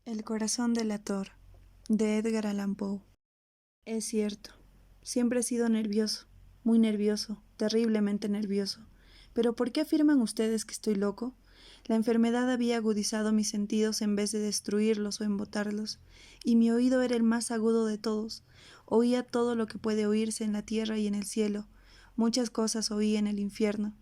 El corazón delator, de Edgar Allan Poe. Es cierto, siempre he sido nervioso, muy nervioso, terriblemente nervioso. ¿Pero por qué afirman ustedes que estoy loco? La enfermedad había agudizado mis sentidos en vez de destruirlos o embotarlos, y mi oído era el más agudo de todos. Oía todo lo que puede oírse en la tierra y en el cielo. Muchas cosas oí en el infierno.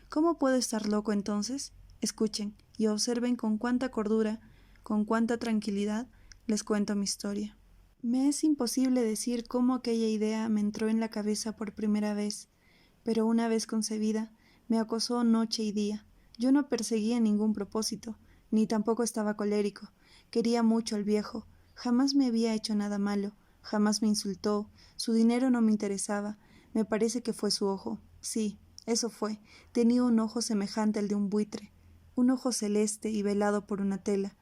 ¿Cómo puedo estar loco entonces? Escuchen y observen con cuánta cordura, con cuánta tranquilidad les cuento mi historia. Me es imposible decir cómo aquella idea me entró en la cabeza por primera vez, pero una vez concebida, me acosó noche y día. Yo no perseguía ningún propósito, ni tampoco estaba colérico. Quería mucho al viejo. Jamás me había hecho nada malo, jamás me insultó. Su dinero no me interesaba. Me parece que fue su ojo. Sí, eso fue. Tenía un ojo semejante al de un buitre, un ojo celeste y velado por una tela.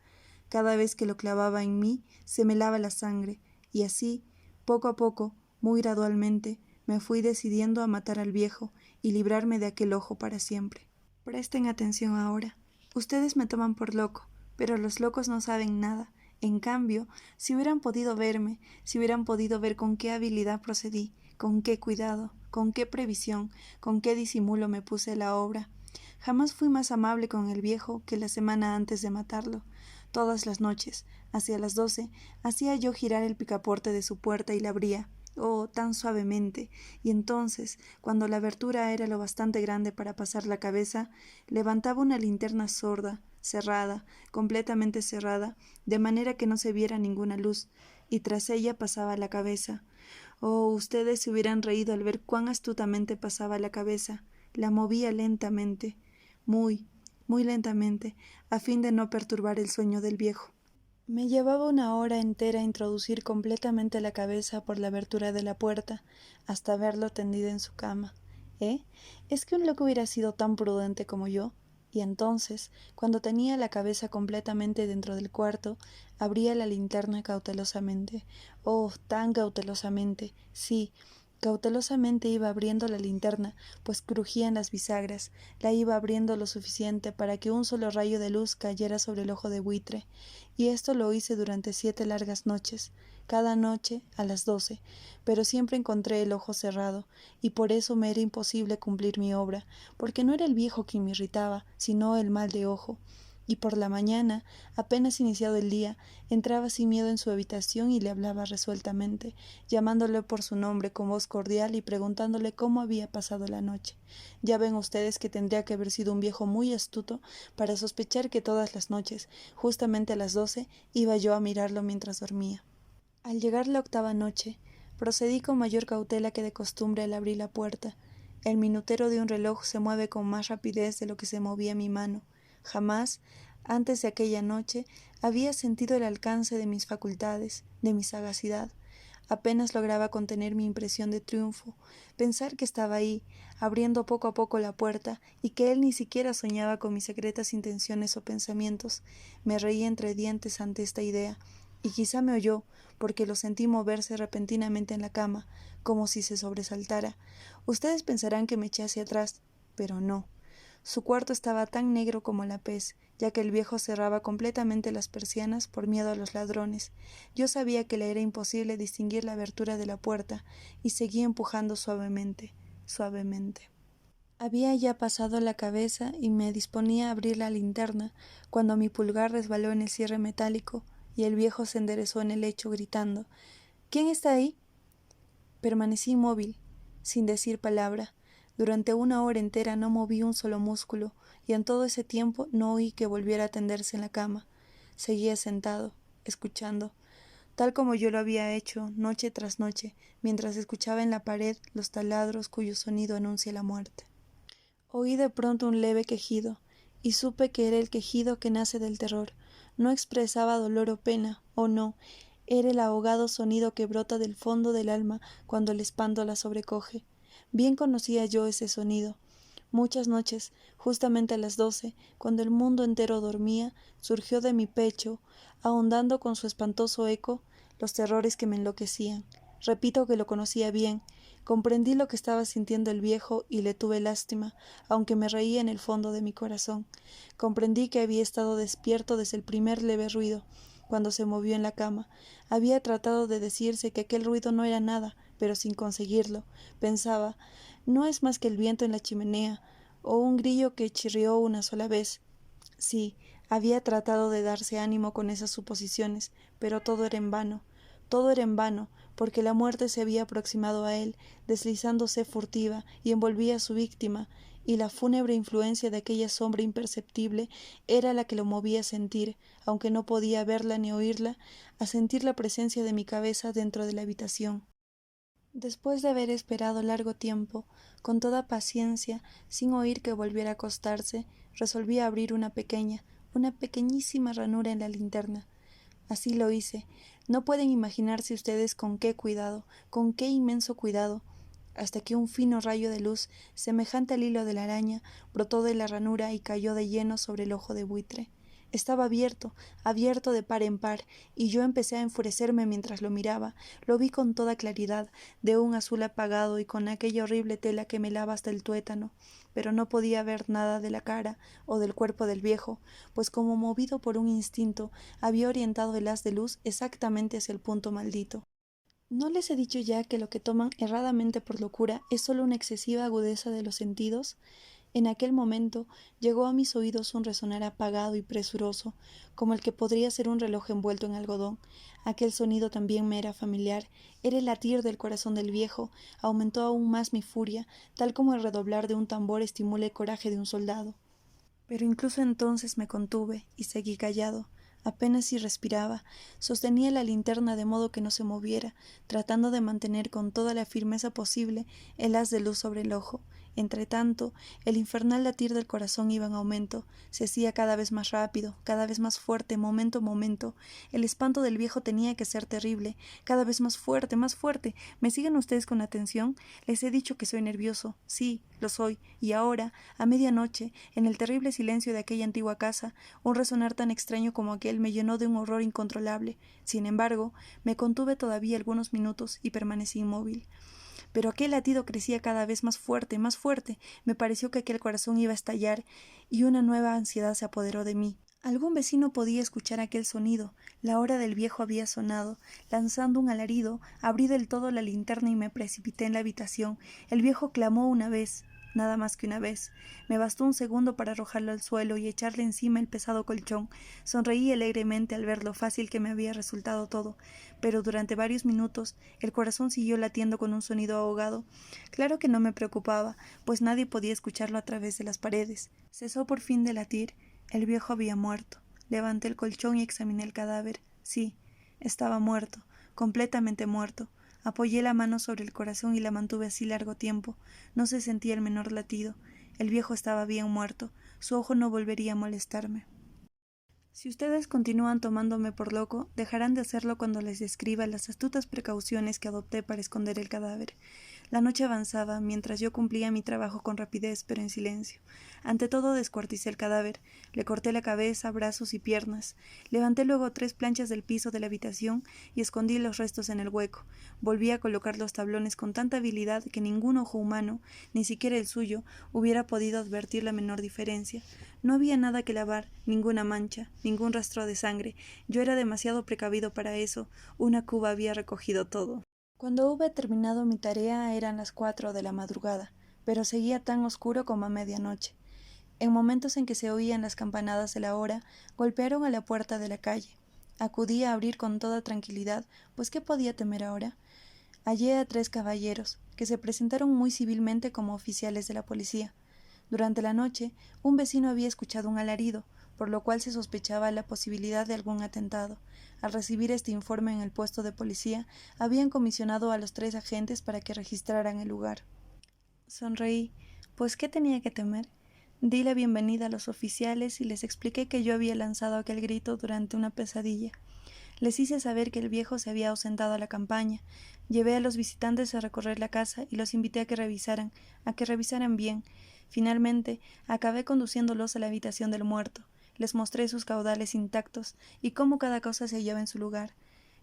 Cada vez que lo clavaba en mí, se me helaba la sangre, y así, poco a poco, muy gradualmente, me fui decidiendo a matar al viejo y librarme de aquel ojo para siempre. Presten atención ahora. Ustedes me toman por loco, pero los locos no saben nada. En cambio, si hubieran podido verme, si hubieran podido ver con qué habilidad procedí, con qué cuidado, con qué previsión, con qué disimulo me puse a la obra. Jamás fui más amable con el viejo que la semana antes de matarlo. Todas las noches, hacia las 12, hacía yo girar el picaporte de su puerta y la abría, oh, tan suavemente, y entonces, cuando la abertura era lo bastante grande para pasar la cabeza, levantaba una linterna sorda, cerrada, completamente cerrada, de manera que no se viera ninguna luz, y tras ella pasaba la cabeza. Oh, ustedes se hubieran reído al ver cuán astutamente pasaba la cabeza. La movía lentamente, muy, muy lentamente, a fin de no perturbar el sueño del viejo. Me llevaba una hora entera introducir completamente la cabeza por la abertura de la puerta, hasta verlo tendido en su cama. ¿Es que un loco hubiera sido tan prudente como yo? Y entonces, cuando tenía la cabeza completamente dentro del cuarto, abría la linterna cautelosamente. Oh, tan cautelosamente. Sí, cautelosamente iba abriendo la linterna, pues crujían las bisagras. La iba abriendo lo suficiente para que un solo rayo de luz cayera sobre el ojo de buitre. Y esto lo hice durante 7 largas noches, cada noche a las 12, pero siempre encontré el ojo cerrado, y por eso me era imposible cumplir mi obra, porque no era el viejo quien me irritaba, sino el mal de ojo. Y por la mañana, apenas iniciado el día, entraba sin miedo en su habitación y le hablaba resueltamente, llamándole por su nombre con voz cordial y preguntándole cómo había pasado la noche. Ya ven ustedes que tendría que haber sido un viejo muy astuto para sospechar que todas las noches, justamente a las 12, iba yo a mirarlo mientras dormía. Al llegar la 8ª noche, procedí con mayor cautela que de costumbre al abrir la puerta. El minutero de un reloj se mueve con más rapidez de lo que se movía mi mano. Jamás, antes de aquella noche, había sentido el alcance de mis facultades, de mi sagacidad. Apenas lograba contener mi impresión de triunfo, pensar que estaba ahí, abriendo poco a poco la puerta, y que él ni siquiera soñaba con mis secretas intenciones o pensamientos. Me reí entre dientes ante esta idea, y quizá me oyó, porque lo sentí moverse repentinamente en la cama, como si se sobresaltara. Ustedes pensarán que me eché hacia atrás, pero no. Su cuarto estaba tan negro como la pez, ya que el viejo cerraba completamente las persianas por miedo a los ladrones. Yo sabía que le era imposible distinguir la abertura de la puerta, y seguí empujando suavemente, suavemente. Había ya pasado la cabeza y me disponía a abrir la linterna, cuando mi pulgar resbaló en el cierre metálico, y el viejo se enderezó en el lecho gritando: «¿Quién está ahí?». Permanecí inmóvil, sin decir palabra. Durante 1 hora entera no moví un solo músculo, y en todo ese tiempo no oí que volviera a tenderse en la cama. Seguía sentado, escuchando, tal como yo lo había hecho noche tras noche, mientras escuchaba en la pared los taladros cuyo sonido anuncia la muerte. Oí de pronto un leve quejido, y supe que era el quejido que nace del terror. No expresaba dolor o pena, oh no, era el ahogado sonido que brota del fondo del alma cuando el espanto la sobrecoge. Bien conocía yo ese sonido. Muchas noches, justamente a las 12, cuando el mundo entero dormía, surgió de mi pecho, ahondando con su espantoso eco los terrores que me enloquecían. Repito que lo conocía bien. Comprendí lo que estaba sintiendo el viejo y le tuve lástima, aunque me reía en el fondo de mi corazón. Comprendí que había estado despierto desde el primer leve ruido, cuando se movió en la cama. Había tratado de decirse que aquel ruido no era nada, pero sin conseguirlo. Pensaba, no es más que el viento en la chimenea, o un grillo que chirrió una sola vez. Sí, había tratado de darse ánimo con esas suposiciones, pero todo era en vano. Todo era en vano, porque la muerte se había aproximado a él, deslizándose furtiva, y envolvía a su víctima, y la fúnebre influencia de aquella sombra imperceptible era la que lo movía a sentir, aunque no podía verla ni oírla, a sentir la presencia de mi cabeza dentro de la habitación. Después de haber esperado largo tiempo, con toda paciencia, sin oír que volviera a acostarse, resolví abrir una pequeñísima ranura en la linterna. Así lo hice. No pueden imaginarse ustedes con qué cuidado, con qué inmenso cuidado, hasta que un fino rayo de luz, semejante al hilo de la araña, brotó de la ranura y cayó de lleno sobre el ojo de buitre. Estaba abierto de par en par, y yo empecé a enfurecerme mientras lo miraba. Lo vi con toda claridad, de un azul apagado y con aquella horrible tela que me lava hasta el tuétano, pero no podía ver nada de la cara o del cuerpo del viejo, pues como movido por un instinto, había orientado el haz de luz exactamente hacia el punto maldito. ¿No les he dicho ya que lo que toman erradamente por locura es solo una excesiva agudeza de los sentidos? En aquel momento llegó a mis oídos un resonar apagado y presuroso, como el que podría ser un reloj envuelto en algodón. Aquel sonido también me era familiar, era el latir del corazón del viejo, aumentó aún más mi furia, tal como el redoblar de un tambor estimula el coraje de un soldado. Pero incluso entonces me contuve y seguí callado. Apenas si respiraba, sostenía la linterna de modo que no se moviera, tratando de mantener con toda la firmeza posible el haz de luz sobre el ojo. Entretanto, el infernal latir del corazón iba en aumento, se hacía cada vez más rápido, cada vez más fuerte, momento a momento. El espanto del viejo tenía que ser terrible, cada vez más fuerte, más fuerte. ¿Me siguen ustedes con atención? Les he dicho que soy nervioso. Sí, lo soy. Y ahora, a medianoche, en el terrible silencio de aquella antigua casa, un resonar tan extraño como aquel me llenó de un horror incontrolable. Sin embargo, me contuve todavía algunos minutos y permanecí inmóvil. Pero aquel latido crecía cada vez más fuerte, más fuerte. Me pareció que aquel corazón iba a estallar, y una nueva ansiedad se apoderó de mí. Algún vecino podía escuchar aquel sonido. La hora del viejo había sonado. Lanzando un alarido, abrí del todo la linterna y me precipité en la habitación. El viejo clamó una vez, nada más que una vez. Me bastó un segundo para arrojarlo al suelo y echarle encima el pesado colchón. Sonreí alegremente al ver lo fácil que me había resultado todo, pero durante varios minutos el corazón siguió latiendo con un sonido ahogado. Claro que no me preocupaba, pues nadie podía escucharlo a través de las paredes. Cesó por fin de latir. El viejo había muerto. Levanté el colchón y examiné el cadáver. Sí, estaba muerto, completamente muerto. Apoyé la mano sobre el corazón y la mantuve así largo tiempo. No se sentía el menor latido. El viejo estaba bien muerto. Su ojo no volvería a molestarme. Si ustedes continúan tomándome por loco, dejarán de hacerlo cuando les describa las astutas precauciones que adopté para esconder el cadáver. La noche avanzaba, mientras yo cumplía mi trabajo con rapidez, pero en silencio. Ante todo descuarticé el cadáver, le corté la cabeza, brazos y piernas, levanté luego 3 planchas del piso de la habitación y escondí los restos en el hueco. Volví a colocar los tablones con tanta habilidad que ningún ojo humano, ni siquiera el suyo, hubiera podido advertir la menor diferencia. No había nada que lavar, ninguna mancha, ningún rastro de sangre. Yo era demasiado precavido para eso. Una cuba había recogido todo. Cuando hube terminado mi tarea eran las 4 de la madrugada, pero seguía tan oscuro como a medianoche. En momentos en que se oían las campanadas de la hora, golpearon a la puerta de la calle. Acudí a abrir con toda tranquilidad, pues ¿qué podía temer ahora? Hallé a 3 caballeros, que se presentaron muy civilmente como oficiales de la policía. Durante la noche, un vecino había escuchado un alarido, por lo cual se sospechaba la posibilidad de algún atentado. Al recibir este informe en el puesto de policía, habían comisionado a los 3 agentes para que registraran el lugar. Sonreí, pues ¿qué tenía que temer? Di la bienvenida a los oficiales y les expliqué que yo había lanzado aquel grito durante una pesadilla. Les hice saber que el viejo se había ausentado a la campaña. Llevé a los visitantes a recorrer la casa y los invité a que revisaran bien. Finalmente, acabé conduciéndolos a la habitación del muerto. Les mostré sus caudales intactos y cómo cada cosa se hallaba en su lugar.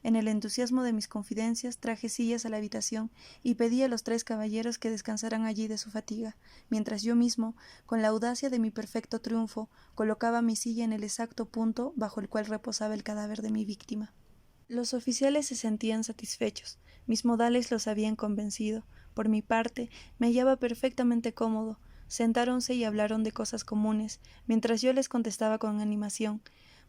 En el entusiasmo de mis confidencias traje sillas a la habitación y pedí a los 3 caballeros que descansaran allí de su fatiga, mientras yo mismo, con la audacia de mi perfecto triunfo, colocaba mi silla en el exacto punto bajo el cual reposaba el cadáver de mi víctima. Los oficiales se sentían satisfechos, mis modales los habían convencido. Por mi parte, me hallaba perfectamente cómodo. Sentáronse y hablaron de cosas comunes, mientras yo les contestaba con animación.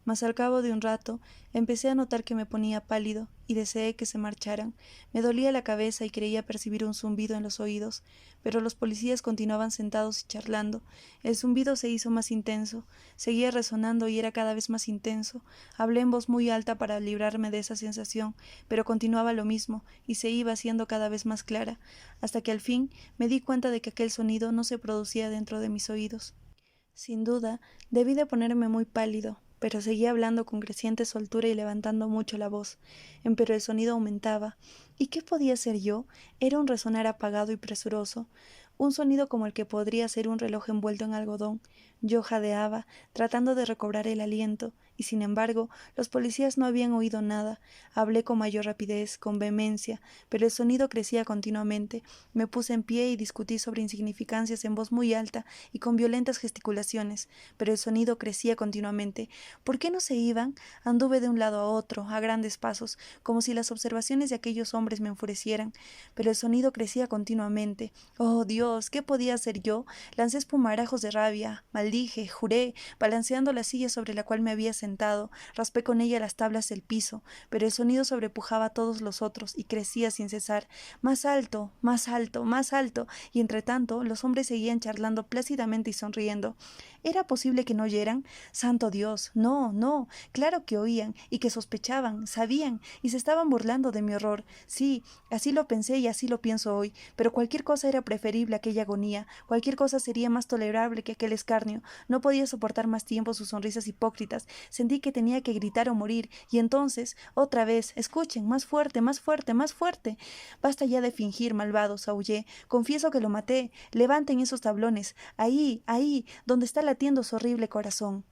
Mas al cabo de un rato empecé a notar que me ponía pálido y deseé que se marcharan. Me dolía la cabeza y creía percibir un zumbido en los oídos, pero los policías continuaban sentados y charlando. El zumbido se hizo más intenso, seguía resonando y era cada vez más intenso. Hablé en voz muy alta para librarme de esa sensación, pero continuaba lo mismo y se iba haciendo cada vez más clara, hasta que al fin me di cuenta de que aquel sonido no se producía dentro de mis oídos. Sin duda, debí de ponerme muy pálido, pero seguía hablando con creciente soltura y levantando mucho la voz. Pero el sonido aumentaba. ¿Y qué podía ser yo? Era un resonar apagado y presuroso, un sonido como el que podría ser un reloj envuelto en algodón. Yo jadeaba, tratando de recobrar el aliento, y sin embargo, los policías no habían oído nada. Hablé con mayor rapidez, con vehemencia, pero el sonido crecía continuamente. Me puse en pie y discutí sobre insignificancias en voz muy alta y con violentas gesticulaciones, pero el sonido crecía continuamente. ¿Por qué no se iban? Anduve de un lado a otro, a grandes pasos, como si las observaciones de aquellos hombres me enfurecieran, pero el sonido crecía continuamente. ¡Oh, Dios! ¿Qué podía hacer yo? Lancé espumarajos de rabia, maldije, juré, balanceando la silla sobre la cual me había sentado, raspé con ella las tablas del piso, pero el sonido sobrepujaba a todos los otros y crecía sin cesar. Más alto, más alto, más alto, y entre tanto los hombres seguían charlando plácidamente y sonriendo. ¿Era posible que no oyeran? ¡Santo Dios! No, no, claro que oían, y que sospechaban, sabían, y se estaban burlando de mi horror. Sí, así lo pensé y así lo pienso hoy, pero cualquier cosa era preferible a aquella agonía, cualquier cosa sería más tolerable que aquel escarnio. No podía soportar más tiempo sus sonrisas hipócritas, sentí que tenía que gritar o morir, y entonces, otra vez, escuchen, más fuerte, más fuerte, más fuerte. Basta ya de fingir, malvados, aullé, confieso que lo maté, levanten esos tablones, ahí, donde está latiendo su horrible corazón.